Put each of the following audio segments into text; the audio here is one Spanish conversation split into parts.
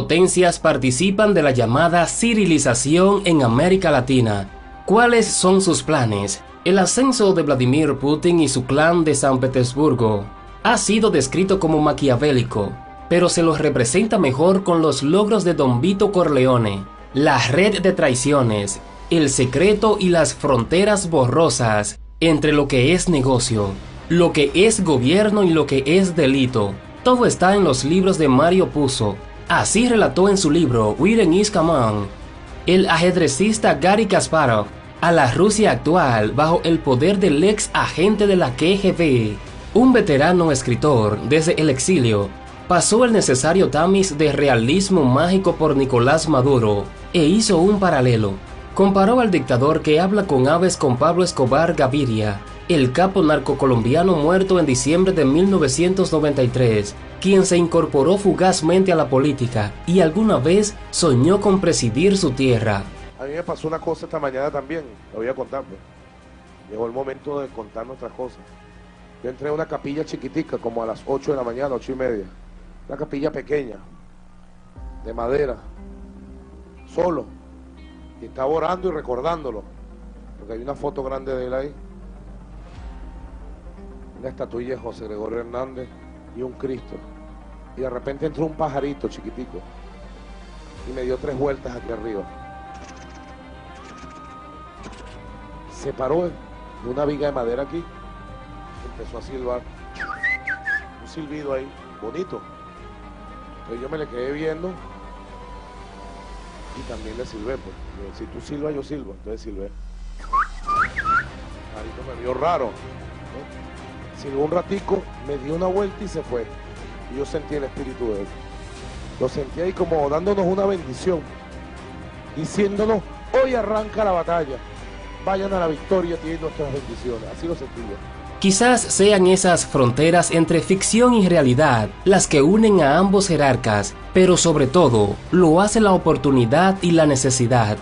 potencias participan de la llamada cirilización en América Latina. ¿Cuáles son sus planes? El ascenso de Vladimir Putin y su clan de San Petersburgo ha sido descrito como maquiavélico, pero se los representa mejor con los logros de Don Vito Corleone, la red de traiciones, el secreto y las fronteras borrosas entre lo que es negocio, lo que es gobierno y lo que es delito. Todo está en los libros de Mario Puzo. Así relató en su libro Written is Common el ajedrecista Garry Kasparov a la Rusia actual bajo el poder del ex agente de la KGB. Un veterano escritor desde el exilio pasó el necesario tamiz de realismo mágico por Nicolás Maduro e hizo un paralelo. Comparó al dictador que habla con aves con Pablo Escobar Gaviria, el capo narcocolombiano muerto en diciembre de 1993, quien se incorporó fugazmente a la política y alguna vez soñó con presidir su tierra. A mí me pasó una cosa esta mañana también, lo voy a contar, pues. Llegó el momento de contar nuestras cosas. Yo entré a una capilla chiquitica, como a las 8 de la mañana, 8:30. Una capilla pequeña, de madera, solo. Y estaba orando y recordándolo, porque hay una foto grande de él ahí. Una estatuilla de José Gregorio Hernández y un Cristo. Y de repente entró un pajarito chiquitico y me dio 3 vueltas aquí arriba. Se paró de una viga de madera aquí, empezó a silbar. Un silbido ahí, bonito. Entonces yo me le quedé viendo y también le silbé, pues. Si tú silbas, yo silbo. Entonces silbé. Pajarito me vio raro, ¿no? Silbó un ratico, me dio una vuelta y se fue. Y yo sentí el espíritu de él. Lo sentí ahí como dándonos una bendición, diciéndonos, hoy arranca la batalla. Vayan a la victoria, tienen nuestras bendiciones. Así lo sentí yo. Quizás sean esas fronteras entre ficción y realidad las que unen a ambos jerarcas, pero sobre todo lo hace la oportunidad y la necesidad.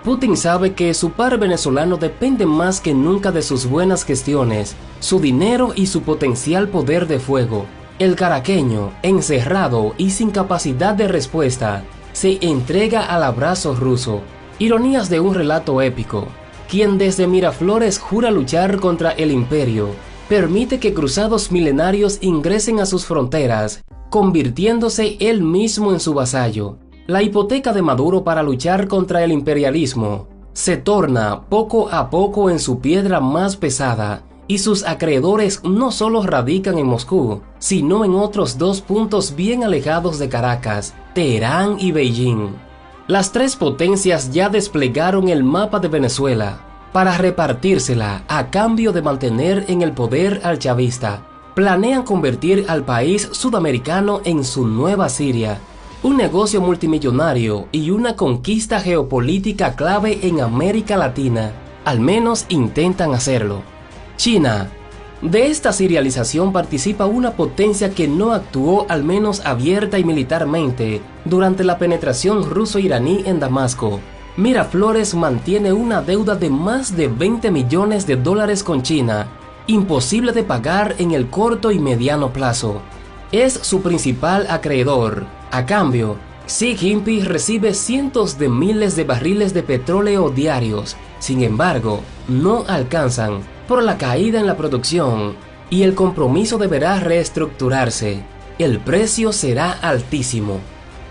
Putin sabe que su par venezolano depende más que nunca de sus buenas gestiones, su dinero y su potencial poder de fuego. El caraqueño, encerrado y sin capacidad de respuesta, se entrega al abrazo ruso. Ironías de un relato épico. Quien desde Miraflores jura luchar contra el imperio, permite que cruzados milenarios ingresen a sus fronteras, convirtiéndose él mismo en su vasallo. La hipoteca de Maduro para luchar contra el imperialismo se torna poco a poco en su piedra más pesada, y sus acreedores no solo radican en Moscú, sino en otros 2 puntos bien alejados de Caracas, Teherán y Beijing. Las 3 potencias ya desplegaron el mapa de Venezuela para repartírsela a cambio de mantener en el poder al chavista. Planean convertir al país sudamericano en su nueva Siria, un negocio multimillonario y una conquista geopolítica clave en América Latina. Al menos intentan hacerlo. China. De esta sirialización participa una potencia que no actuó al menos abierta y militarmente durante la penetración ruso-iraní en Damasco. Miraflores mantiene una deuda de más de $20 millones con China, imposible de pagar en el corto y mediano plazo. Es su principal acreedor. A cambio, Xi Jinping recibe cientos de miles de barriles de petróleo diarios. Sin embargo, no alcanzan por la caída en la producción y el compromiso deberá reestructurarse. El precio será altísimo.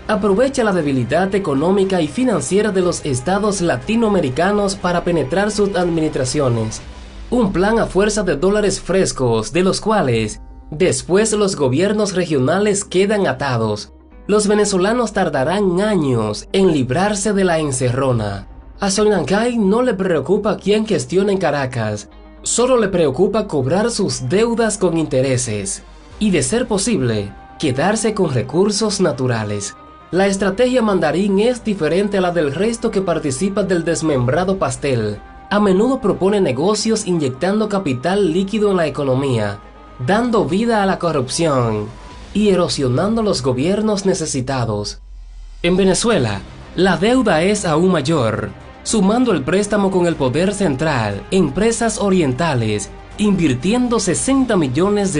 Aprovecha la debilidad económica y financiera de los estados latinoamericanos para penetrar sus administraciones. Un plan a fuerza de dólares frescos, de los cuales después los gobiernos regionales quedan atados. Los venezolanos tardarán años en librarse de la encerrona. A Sonancay no le preocupa quién gestiona en Caracas, solo le preocupa cobrar sus deudas con intereses y, de ser posible, quedarse con recursos naturales. La estrategia mandarín es diferente a la del resto que participa del desmembrado pastel. A menudo propone negocios inyectando capital líquido en la economía, dando vida a la corrupción y erosionando los gobiernos necesitados. En Venezuela, la deuda es aún mayor. Sumando el préstamo con el poder central, empresas orientales, invirtiendo $60 millones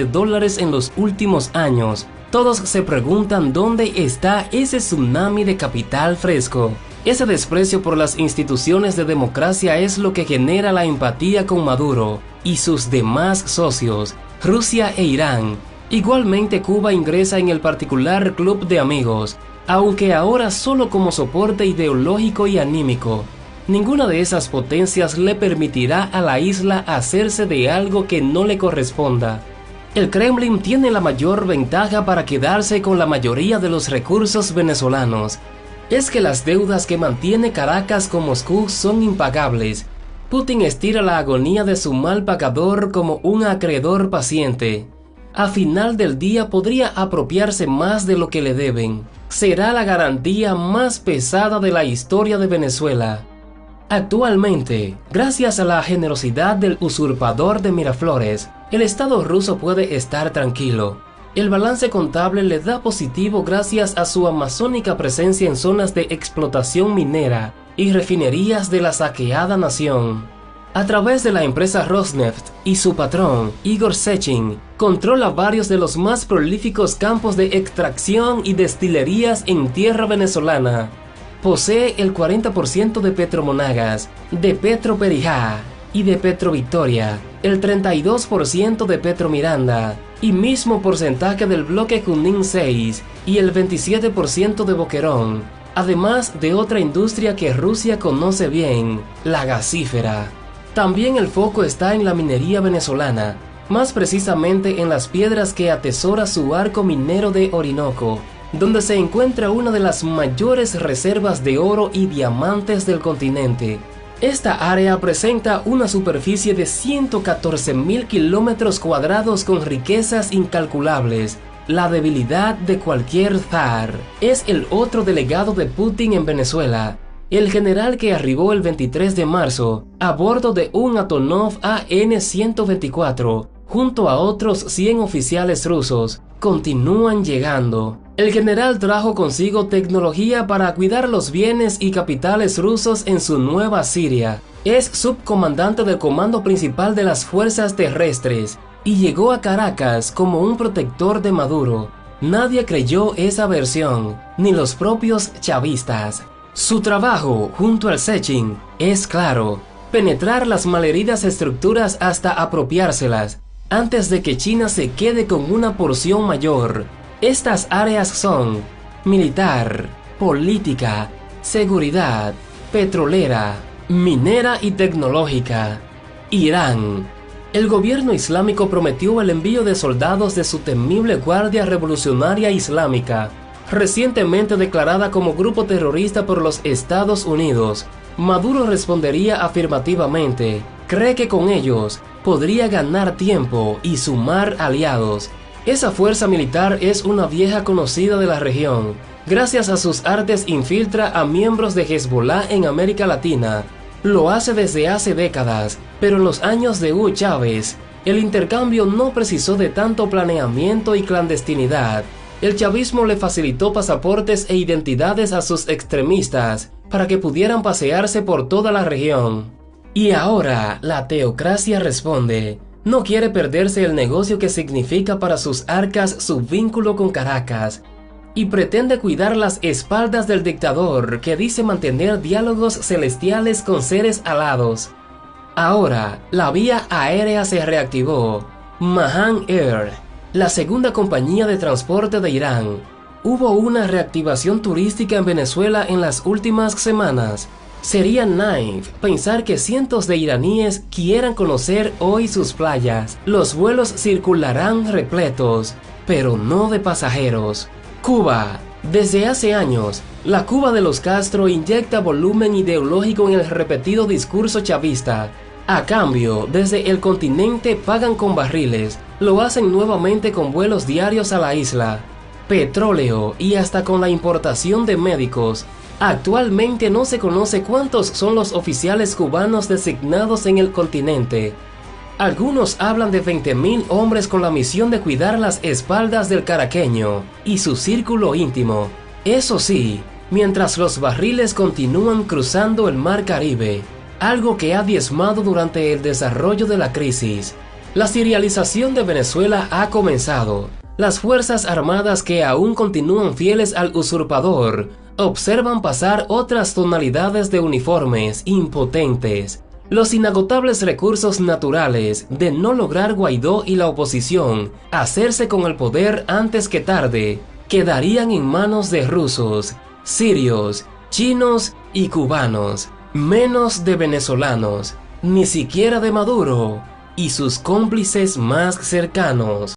en los últimos años, Todos se preguntan dónde está ese tsunami de capital fresco. Ese desprecio por las instituciones de democracia es lo que genera la empatía con Maduro y sus demás socios, Rusia e Irán. Igualmente, Cuba ingresa en el particular club de amigos, aunque ahora solo como soporte ideológico y anímico. Ninguna de esas potencias le permitirá a la isla hacerse de algo que no le corresponda. El Kremlin tiene la mayor ventaja para quedarse con la mayoría de los recursos venezolanos. Es que las deudas que mantiene Caracas con Moscú son impagables. Putin estira la agonía de su mal pagador como un acreedor paciente. A final del día podría apropiarse más de lo que le deben. Será la garantía más pesada de la historia de Venezuela. Actualmente, gracias a la generosidad del usurpador de Miraflores, el Estado ruso puede estar tranquilo. El balance contable le da positivo gracias a su amazónica presencia en zonas de explotación minera y refinerías de la saqueada nación. A través de la empresa Rosneft y su patrón, Igor Sechin, controla varios de los más prolíficos campos de extracción y destilerías en tierra venezolana. Posee el 40% de Petromonagas, de Petroperijá y de Petrovictoria, el 32% de Petromiranda, y mismo porcentaje del bloque Junín 6 y el 27% de Boquerón, además de otra industria que Rusia conoce bien, la gasífera. También el foco está en la minería venezolana, más precisamente en las piedras que atesora su arco minero de Orinoco, donde se encuentra una de las mayores reservas de oro y diamantes del continente. Esta área presenta una superficie de 114.000 kilómetros cuadrados con riquezas incalculables. La debilidad de cualquier zar es el otro delegado de Putin en Venezuela, el general que arribó el 23 de marzo a bordo de un Antonov AN-124, junto a otros 100 oficiales rusos. Continúan llegando. El general trajo consigo tecnología para cuidar los bienes y capitales rusos en su nueva Siria. Es subcomandante del Comando Principal de las Fuerzas Terrestres y llegó a Caracas como un protector de Maduro. Nadie creyó esa versión, ni los propios chavistas. Su trabajo, junto al Sechin, es claro: penetrar las malheridas estructuras hasta apropiárselas, antes de que China se quede con una porción mayor. Estas áreas son militar, política, seguridad, petrolera, minera y tecnológica. Irán. El gobierno islámico prometió el envío de soldados de su temible Guardia Revolucionaria Islámica, recientemente declarada como grupo terrorista por los Estados Unidos. Maduro respondería afirmativamente. Cree que con ellos podría ganar tiempo y sumar aliados. Esa fuerza militar es una vieja conocida de la región. Gracias a sus artes infiltra a miembros de Hezbollah en América Latina. Lo hace desde hace décadas, pero en los años de Hugo Chávez, el intercambio no precisó de tanto planeamiento y clandestinidad. El chavismo le facilitó pasaportes e identidades a sus extremistas para que pudieran pasearse por toda la región. Y ahora la teocracia responde. No quiere perderse el negocio que significa para sus arcas su vínculo con Caracas, y pretende cuidar las espaldas del dictador que dice mantener diálogos celestiales con seres alados. Ahora, la vía aérea se reactivó. Mahan Air, la segunda compañía de transporte de Irán. Hubo una reactivación turística en Venezuela en las últimas semanas. Sería naif pensar que cientos de iraníes quieran conocer hoy sus playas. Los vuelos circularán repletos, pero no de pasajeros. Cuba. Desde hace años, la Cuba de los Castro inyecta volumen ideológico en el repetido discurso chavista. A cambio, desde el continente pagan con barriles, lo hacen nuevamente con vuelos diarios a la isla, petróleo y hasta con la importación de médicos. Actualmente no se conoce cuántos son los oficiales cubanos designados en el continente. Algunos hablan de 20.000 hombres con la misión de cuidar las espaldas del caraqueño y su círculo íntimo. Eso sí, mientras los barriles continúan cruzando el mar Caribe, algo que ha diezmado durante el desarrollo de la crisis. La sirialización de Venezuela ha comenzado. Las fuerzas armadas que aún continúan fieles al usurpador observan pasar otras tonalidades de uniformes impotentes. Los inagotables recursos naturales de no lograr Guaidó y la oposición hacerse con el poder antes que tarde quedarían en manos de rusos, sirios, chinos y cubanos, menos de venezolanos, ni siquiera de Maduro y sus cómplices más cercanos.